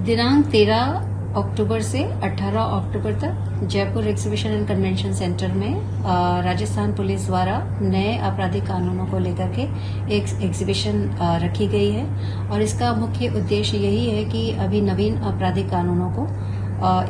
दिनांक 13 अक्टूबर से 18 अक्टूबर तक Jaipur exhibition and convention centre में राजस्थान पुलिस द्वारा नए आपराधिक कानूनों को लेकर के एक एग्जीबिशन रखी गई है और इसका मुख्य उद्देश्य यही है कि अभी नवीन आपराधिक कानूनों को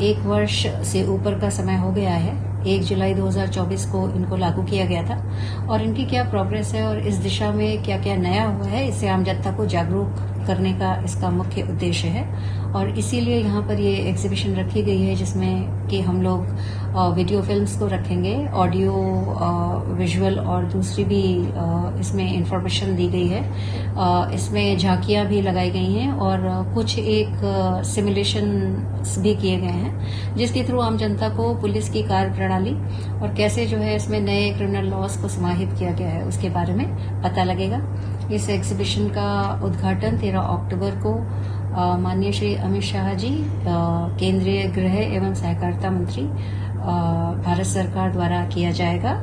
1 वर्ष से ऊपर का समय हो गया है। 1 जुलाई 2024 को इनको लागू किया गया था और इनकी क्या प्रोग्रेस है और इस दिशा में क्या क्या नया हुआ है, इससे आम जनता को जागरूक करने का इसका मुख्य उद्देश्य है और इसीलिए यहाँ पर ये एग्जीबिशन रखी गई है जिसमें कि हम लोग वीडियो फिल्म्स को रखेंगे, ऑडियो, विजुअल और दूसरी भी इसमें इंफॉर्मेशन दी गई है। इसमें झांकियां भी लगाई गई हैं और कुछ एक सिमुलेशन भी किए गए हैं जिसके थ्रू आम जनता को पुलिस की कार्य प्रणाली और कैसे जो है इसमें नए क्रिमिनल लॉज को समाहित किया गया है उसके बारे में पता लगेगा। इस एग्जीबिशन का उद्घाटन 13 अक्टूबर को माननीय श्री अमित शाह जी, केंद्रीय गृह एवं सहकारिता मंत्री, भारत सरकार द्वारा किया जाएगा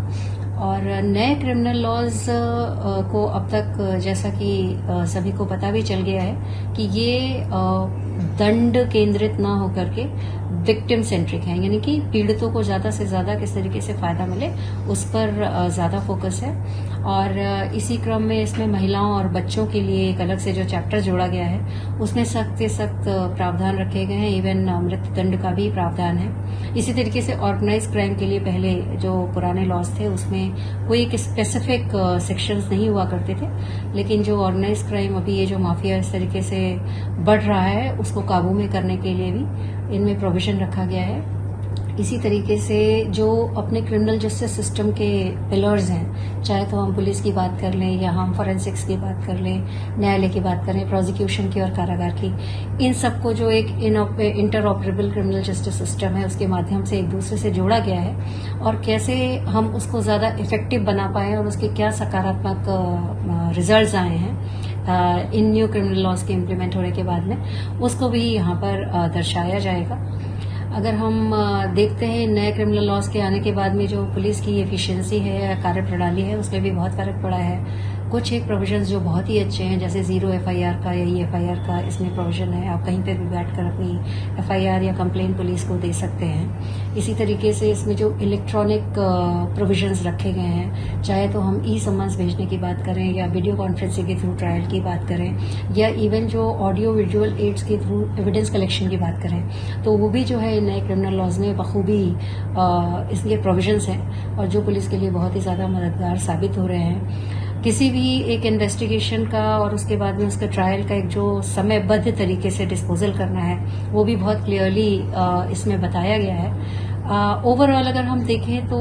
और नए क्रिमिनल लॉज को अब तक जैसा कि सभी को पता भी चल गया है कि ये दंड केंद्रित ना होकर के विक्टिम सेंट्रिक है, यानी कि पीड़ितों को ज्यादा से ज्यादा किस तरीके से फायदा मिले उस पर ज्यादा फोकस है और इसी क्रम में इसमें महिलाओं और बच्चों के लिए एक अलग से जो चैप्टर जोड़ा गया है उसमें सख्त से सख्त प्रावधान रखे गए हैं, इवन मृत्यु दंड का भी प्रावधान है। इसी तरीके से ऑर्गेनाइज क्राइम के लिए पहले जो पुराने लॉज थे उसमें कोई एक स्पेसिफिक सेक्शंस नहीं हुआ करते थे, लेकिन जो ऑर्गेनाइज क्राइम अभी ये जो माफिया इस तरीके से बढ़ रहा है उसको काबू में करने के लिए भी इनमें प्रोविजन रखा गया है। इसी तरीके से जो अपने क्रिमिनल जस्टिस सिस्टम के पिलर्स हैं, चाहे तो हम पुलिस की बात कर लें या हम फॉरेंसिक्स की बात कर लें, न्यायालय की बात करें, प्रोसिक्यूशन की और कारागार की, इन सबको जो एक इंटरऑपरेबल क्रिमिनल जस्टिस सिस्टम है उसके माध्यम से एक दूसरे से जोड़ा गया है और कैसे हम उसको ज्यादा इफेक्टिव बना पाए और उसके क्या सकारात्मक रिजल्ट्स आए हैं इन न्यू क्रिमिनल लॉज के इम्प्लीमेंट होने के बाद में, उसको भी यहाँ पर दर्शाया जाएगा। अगर हम देखते हैं नए क्रिमिनल लॉज के आने के बाद में जो पुलिस की एफिशिएंसी है या कार्य प्रणाली है उसमें भी बहुत फर्क पड़ा है। कुछ एक प्रोविजंस जो बहुत ही अच्छे हैं जैसे 0 FIR का या EFIR का इसमें प्रोविजन है, आप कहीं पे भी बैठकर अपनी FIR या कंप्लेंट पुलिस को दे सकते हैं। इसी तरीके से इसमें जो इलेक्ट्रॉनिक प्रोविजंस रखे गए हैं, चाहे तो हम ई-समन्स भेजने की बात करें या वीडियो कॉन्फ्रेंसिंग के थ्रू ट्रायल की बात करें या इवन जो ऑडियो विजुअल एड्स के थ्रू एविडेंस कलेक्शन की बात करें, तो वो भी जो है नए क्रिमिनल लॉज में बखूबी इसके प्रोविजंस हैं और जो पुलिस के लिए बहुत ही ज्यादा मददगार साबित हो रहे हैं। किसी भी एक इन्वेस्टिगेशन का और उसके बाद में उसका ट्रायल का एक जो समयबद्ध तरीके से डिस्पोजल करना है वो भी बहुत क्लियरली इसमें बताया गया है। ओवरऑल अगर हम देखें तो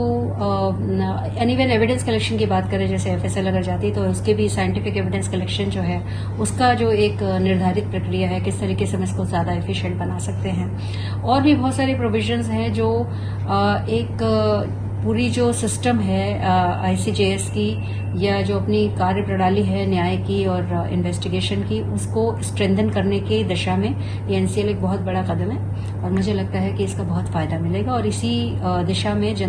इवन एविडेंस कलेक्शन की बात करें, जैसे FSL अगर जाती है तो उसके भी साइंटिफिक एविडेंस कलेक्शन जो है उसका जो एक निर्धारित प्रक्रिया है, किस तरीके से हम इसको ज्यादा एफिशिएंट बना सकते हैं। और भी बहुत सारे प्रोविजंस हैं जो एक पूरी जो सिस्टम है ICJS की या जो अपनी कार्य प्रणाली है न्याय की और इन्वेस्टिगेशन की, उसको स्ट्रेंथन करने की दिशा में ये NCL एक बहुत बड़ा कदम है और मुझे लगता है कि इसका बहुत फायदा मिलेगा और इसी दिशा में